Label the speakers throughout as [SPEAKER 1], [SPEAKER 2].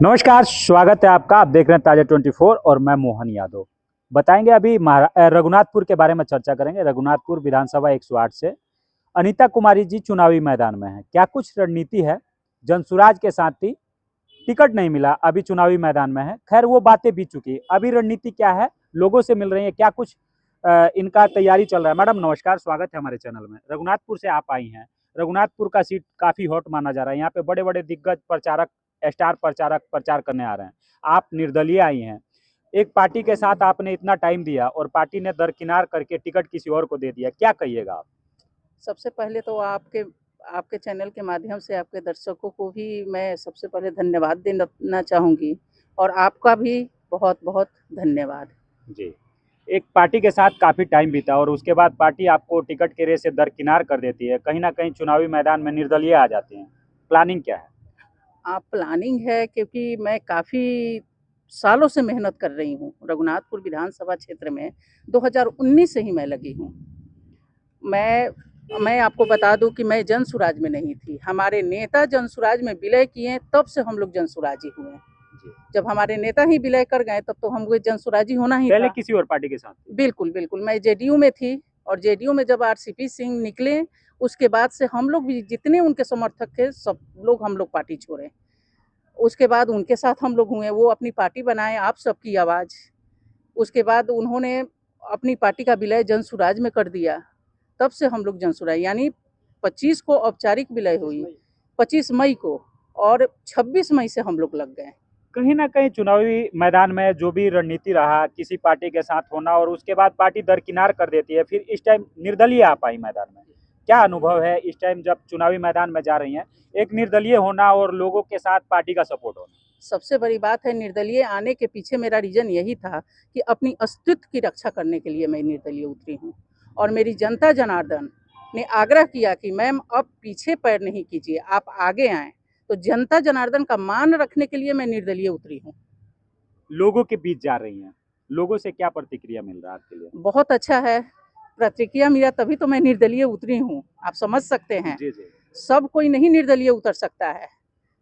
[SPEAKER 1] नमस्कार, स्वागत है आपका। आप देख रहे हैं ताजा 24 और मैं मोहन यादव। बताएंगे अभी रघुनाथपुर के बारे में चर्चा करेंगे। रघुनाथपुर विधानसभा 108 से अनीता कुमारी जी चुनावी मैदान में हैं। क्या कुछ रणनीति है? जनसुराज के साथ ही टिकट नहीं मिला, अभी चुनावी मैदान में है। खैर वो बातें बीत चुकी। अभी रणनीति क्या है, लोगों से मिल रही है, क्या कुछ इनका तैयारी चल रहा है। मैडम नमस्कार, स्वागत है हमारे चैनल में। रघुनाथपुर से आप आई हैं। रघुनाथपुर का सीट काफी हॉट माना जा रहा है। यहाँ पे बड़े बड़े दिग्गज प्रचारक, स्टार प्रचारक प्रचार करने आ रहे हैं। आप निर्दलीय आई हैं। एक पार्टी के साथ आपने इतना टाइम दिया और पार्टी ने दरकिनार करके टिकट किसी और को दे दिया, क्या कहिएगा आप?
[SPEAKER 2] सबसे पहले तो आपके आपके चैनल के माध्यम से आपके दर्शकों को भी मैं सबसे पहले धन्यवाद देना चाहूँगी और आपका भी बहुत-बहुत धन्यवाद।
[SPEAKER 1] जी। एक पार्टी के साथ काफ़ी टाइम बीता और उसके बाद पार्टी आपको टिकट के रेस से दरकिनार कर देती है। कहीं न कहीं चुनावी मैदान में निर्दलीय आ जाते हैं। प्लानिंग क्या है?
[SPEAKER 2] प्लानिंग है क्योंकि मैं काफ़ी सालों से मेहनत कर रही हूँ। रघुनाथपुर विधानसभा क्षेत्र में 2019 से ही मैं लगी हूँ। मैं आपको बता दूँ कि मैं जनसुराज में नहीं थी। हमारे नेता जनसुराज में विलय किए तब से हम लोग जनसुराजी हुए। जब हमारे नेता ही विलय कर गए तब तो हमको जनसुराजी होना ही
[SPEAKER 1] पहले
[SPEAKER 2] था।
[SPEAKER 1] किसी और पार्टी के साथ थी?
[SPEAKER 2] बिल्कुल, बिल्कुल। मैं जेडीयू में थी और जेडीयू में जब आरसीपी सिंह निकले, उसके बाद से हम लोग भी जितने उनके समर्थक थे, सब लोग हम लोग पार्टी छोड़े। उसके बाद उनके साथ हम लोग हुए, वो अपनी पार्टी बनाए आप सबकी आवाज़। उसके बाद उन्होंने अपनी पार्टी का विलय जनसुराज में कर दिया। तब से हम लोग जनसुराज यानी 25 को औपचारिक विलय हुई, 25 मई को और 26 मई से हम लोग लग गए।
[SPEAKER 1] कहीं न कहीं चुनावी मैदान में जो भी रणनीति रहा, किसी पार्टी के साथ होना और उसके बाद पार्टी दरकिनार कर देती है, फिर इस टाइम निर्दलीय आ पाई मैदान में। क्या अनुभव है इस टाइम जब चुनावी मैदान में जा रही हैं, एक निर्दलीय होना और लोगों के साथ पार्टी का सपोर्ट होना?
[SPEAKER 2] सबसे बड़ी बात है निर्दलीय आने के पीछे मेरा रीज़न यही था कि अपनी अस्तित्व की रक्षा करने के लिए मैं निर्दलीय उतरी हूँ और मेरी जनता जनार्दन ने आग्रह किया कि मैम अब पीछे पैर नहीं कीजिए, आप आगे आएँ। तो जनता जनार्दन का मान रखने के लिए मैं निर्दलीय उतरी हूँ।
[SPEAKER 1] लोगों के बीच जा रही हैं, लोगों से क्या प्रतिक्रिया मिल रहा है आपके लिए?
[SPEAKER 2] बहुत अच्छा है, प्रतिक्रिया मिला तभी तो मैं निर्दलीय उतरी हूँ, आप समझ सकते हैं।
[SPEAKER 1] जी, जी।
[SPEAKER 2] सब कोई नहीं निर्दलीय उतर सकता है।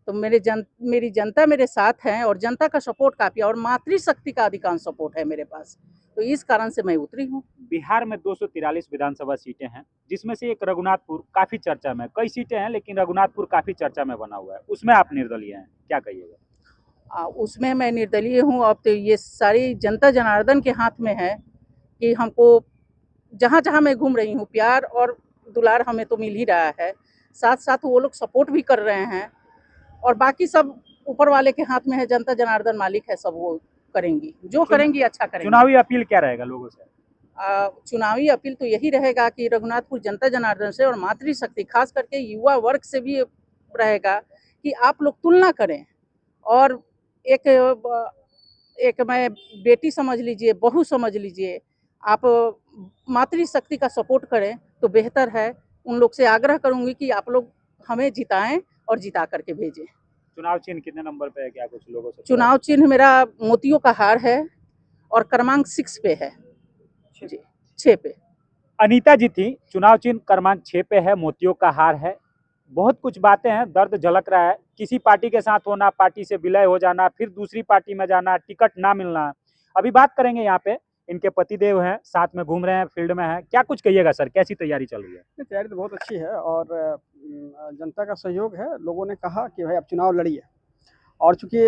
[SPEAKER 2] तो मेरी जनता मेरे साथ है और जनता का सपोर्ट काफ़ी है और मातृशक्ति का अधिकांश सपोर्ट है मेरे पास। तो इस कारण से मैं उतरी हूँ।
[SPEAKER 1] बिहार में 243 विधानसभा सीटें हैं, जिसमें से एक रघुनाथपुर काफ़ी चर्चा में, कई सीटें हैं लेकिन रघुनाथपुर काफ़ी चर्चा में बना हुआ है, उसमें आप निर्दलीय हैं, क्या कहिएगा?
[SPEAKER 2] उसमें मैं निर्दलीय हूँ। अब तो ये सारी जनता जनार्दन के हाथ में है कि हमको जहाँ-जहाँ मैं घूम रही हूँ प्यार और दुलार हमें तो मिल ही रहा है। साथ-साथ वो लोग सपोर्ट भी कर रहे हैं और बाकी सब ऊपर वाले के हाथ में है, जनता जनार्दन मालिक है, सब वो करेंगी, जो करेंगी अच्छा करेंगी।
[SPEAKER 1] चुनावी अपील क्या रहेगा लोगों से?
[SPEAKER 2] चुनावी अपील तो यही रहेगा कि रघुनाथपुर जनता जनार्दन से और मातृशक्ति खास करके युवा वर्ग से भी रहेगा कि आप लोग तुलना करें और एक एक मैं बेटी समझ लीजिए, बहू समझ लीजिए, आप मातृशक्ति का सपोर्ट करें तो बेहतर है। उन लोग से आग्रह करूँगी कि आप लोग हमें जिताएँ और जिता कर के भेजें।
[SPEAKER 1] चुनाव चिन्ह कितने नंबर पे है, क्या कुछ लोगों से?
[SPEAKER 2] चुनाव चिन्ह मेरा मोतियों का हार है और क्रमांक 6 पे है। जी, 6 पे।
[SPEAKER 1] अनीता जी थी, चुनाव चिन्ह क्रमांक 6 पे है, मोतियों का हार है। बहुत कुछ बातें हैं, दर्द झलक रहा है। किसी पार्टी के साथ होना, पार्टी से विलय हो जाना, फिर दूसरी पार्टी में जाना, टिकट ना मिलना। अभी बात करेंगे यहाँ पे, इनके पतिदेव हैं, साथ में घूम रहे हैं, फील्ड में हैं। क्या कुछ कहिएगा सर, कैसी तैयारी चल रही है?
[SPEAKER 3] तैयारी तो बहुत अच्छी है और जनता का सहयोग है। लोगों ने कहा कि भाई आप चुनाव लड़िए और चूँकि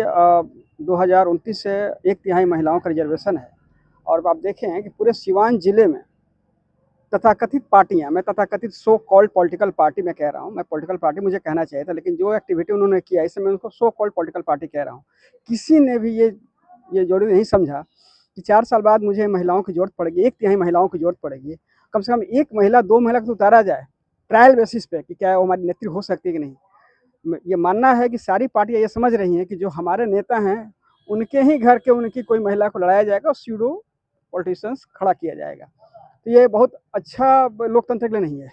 [SPEAKER 3] 2029 से 1/3 महिलाओं का रिजर्वेशन है और आप देखें कि पूरे सिवान जिले में तथाकथित पार्टियां, मैं तथाकथित सो कॉल्ड पॉलिटिकल पार्टी में कह रहा हूं, मैं पॉलिटिकल पार्टी मुझे कहना चाहिए था, लेकिन जो एक्टिविटी उन्होंने किया इससे मैं उनको सो कॉल्ड पॉलिटिकल पार्टी कह रहा हूं। किसी ने भी ये जरूरी नहीं समझा कि 4 साल बाद मुझे महिलाओं की जरूरत पड़ेगी, 1/3 महिलाओं की जरूरत पड़ेगी। कम से कम 1 महिला 2 महिला को तो उतारा जाए ट्रायल बेसिस पे कि क्या वो हमारी नेत्री हो सकती है कि नहीं। ये मानना है कि सारी पार्टियां ये समझ रही हैं कि जो हमारे नेता हैं उनके ही घर के उनकी कोई महिला को लड़ाया जाएगा और स्यूडो पॉलिटिशियंस खड़ा किया जाएगा। तो ये बहुत अच्छा लोकतंत्र के लिए नहीं है।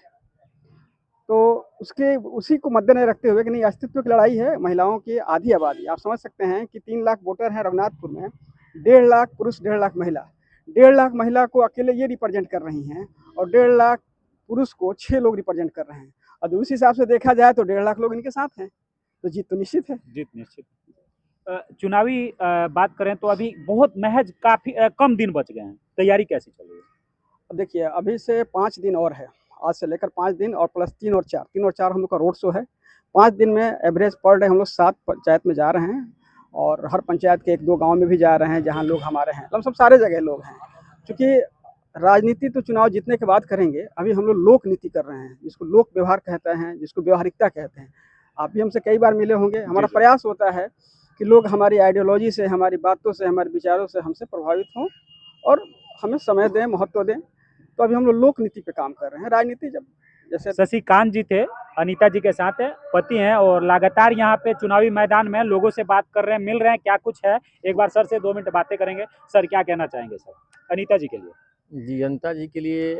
[SPEAKER 3] तो उसी को मद्देनजर रखते हुए कि नहीं, अस्तित्व की लड़ाई है, महिलाओं की आधी आबादी, आप समझ सकते हैं कि 3 लाख वोटर हैं रघुनाथपुर में, 1.5 लाख पुरुष, 1.5 लाख महिला। 1.5 लाख महिला को अकेले ये रिप्रेजेंट कर रही हैं और 1.5 लाख पुरुष को 6 लोग रिप्रेजेंट कर रहे हैं और उस हिसाब से देखा जाए तो 1.5 लाख लोग इनके साथ हैं, तो जीत तो निश्चित है।
[SPEAKER 1] जीत निश्चित। चुनावी बात करें तो अभी बहुत महज काफी कम दिन बच गए हैं, तैयारी कैसी चल रही है?
[SPEAKER 3] अब देखिए, अभी से 5 दिन और है, आज से लेकर 5 दिन और प्लस 3 और 4, 3 और 4 हम लोग का रोड शो है। 5 दिन में एवरेज पर डे हम लोग 7 पंचायत में जा रहे हैं और हर पंचायत के 1-2 गांव में भी जा रहे हैं जहां लोग हमारे हैं, मतलब सब सारे जगह लोग हैं। क्योंकि राजनीति तो चुनाव जीतने के बाद करेंगे, अभी हम लोग लोक नीति कर रहे हैं, जिसको लोक व्यवहार कहते हैं, जिसको व्यवहारिकता कहते हैं। आप भी हमसे कई बार मिले होंगे। हमारा प्रयास होता है कि लोग हमारी आइडियोलॉजी से, हमारी बातों से, हमारे विचारों से हमसे प्रभावित हों और हमें समय दें, महत्व दें। तो अभी हम लोग लोक नीति पे काम कर रहे हैं। राजनीति जब जैसे
[SPEAKER 1] शशिकांत जी थे, अनीता जी के साथ है, पति हैं और लगातार यहाँ पे चुनावी मैदान में लोगों से बात कर रहे हैं, मिल रहे हैं, क्या कुछ है। एक बार सर से 2 मिनट बातें करेंगे। सर क्या कहना चाहेंगे सर अनीता जी के लिए?
[SPEAKER 4] जी, जनता जी के लिए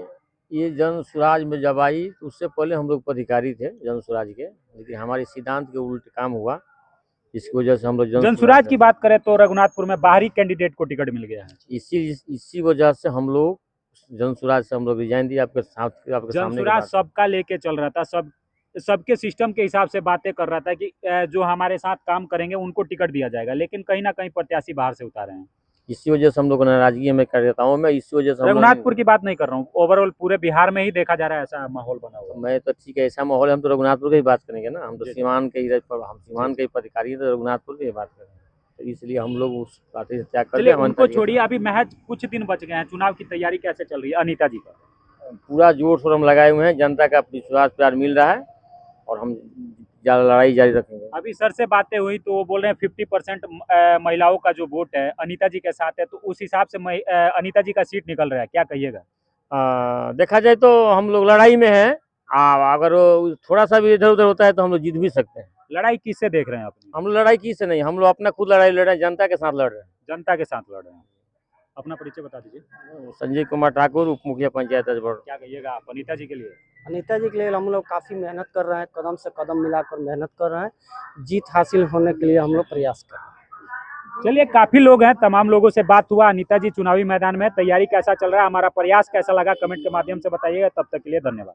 [SPEAKER 4] ये जन स्वराज में जब आई तो उससे पहले हम लोग पदाधिकारी थे जन स्वराज के, लेकिन हमारे सिद्धांत के उल्ट काम हुआ, इसकी वजह से हम लोग
[SPEAKER 1] जन स्वराज की बात करें तो रघुनाथपुर में बाहरी कैंडिडेट को टिकट मिल गया है।
[SPEAKER 4] इसी वजह से हम लोग जन स्वराज से हम लोग रिजाइन दिया। आपके
[SPEAKER 1] जन
[SPEAKER 4] सामने
[SPEAKER 1] स्वराज सबका लेके चल रहा था, सबके सिस्टम के हिसाब से बातें कर रहा था कि जो हमारे साथ काम करेंगे उनको टिकट दिया जाएगा, लेकिन कहीं ना कहीं प्रत्याशी बाहर से उतारे हैं।
[SPEAKER 4] इसी वजह से हम लोग नाराजगी में कर देता हूँ मैं। इसी वजह से
[SPEAKER 1] रघुनाथपुर की बात नहीं कर रहा हूँ, ओवरऑल पूरे बिहार में ही देखा जा रहा है ऐसा माहौल बना हुआ।
[SPEAKER 4] मैं तो ठीक है, ऐसा माहौल है, हम तो रघुनाथपुर की ही बात करेंगे ना। हम तो सीमान के ही पदाधिकारी तो रघुनाथपुर की ही बात करेंगे, तो इसलिए हम लोग उस पार्टी से त्याग कर दिया।
[SPEAKER 1] उनको छोड़िए, अभी महज कुछ दिन बच गए हैं, चुनाव की तैयारी कैसे चल रही है अनीता जी का?
[SPEAKER 4] पूरा जोर शोर हम लगाए हुए हैं, जनता का विश्वास प्यार मिल रहा है और हम लड़ाई जारी रखेंगे।
[SPEAKER 1] अभी सर से बातें हुई तो वो बोल रहे हैं 50% महिलाओं का जो वोट है अनीता जी के साथ है, तो उस हिसाब से अनीता जी का सीट निकल रहा है, क्या कहिएगा?
[SPEAKER 4] देखा जाए तो हम लोग लड़ाई में हैं। अगर थोड़ा सा भी इधर उधर होता है तो हम लोग जीत भी सकते हैं।
[SPEAKER 1] लड़ाई किससे देख रहे हैं अपनी?
[SPEAKER 4] हम लोग लड़ाई किससे नहीं, हम लोग अपना खुद लड़ाई लड़ रहे हैं, जनता के साथ लड़ रहे हैं।
[SPEAKER 1] जनता के साथ लड़ रहे हैं। अपना परिचय बता दीजिए।
[SPEAKER 4] संजय कुमार ठाकुर, उप मुखिया पंचायत अजबड़।
[SPEAKER 1] क्या कहिएगा आप अनीता जी के लिए?
[SPEAKER 5] अनीता जी के लिए हम लोग काफ़ी मेहनत कर रहे हैं, कदम से कदम मिलाकर मेहनत कर रहे हैं, जीत हासिल होने के लिए हम लोग प्रयास कर रहे हैं।
[SPEAKER 1] चलिए, काफी लोग हैं, तमाम लोगों से बात हुआ। अनीता जी चुनावी मैदान में, तैयारी कैसा चल रहा है, हमारा प्रयास कैसा लगा, कमेंट के माध्यम से बताइएगा। तब तक के लिए धन्यवाद।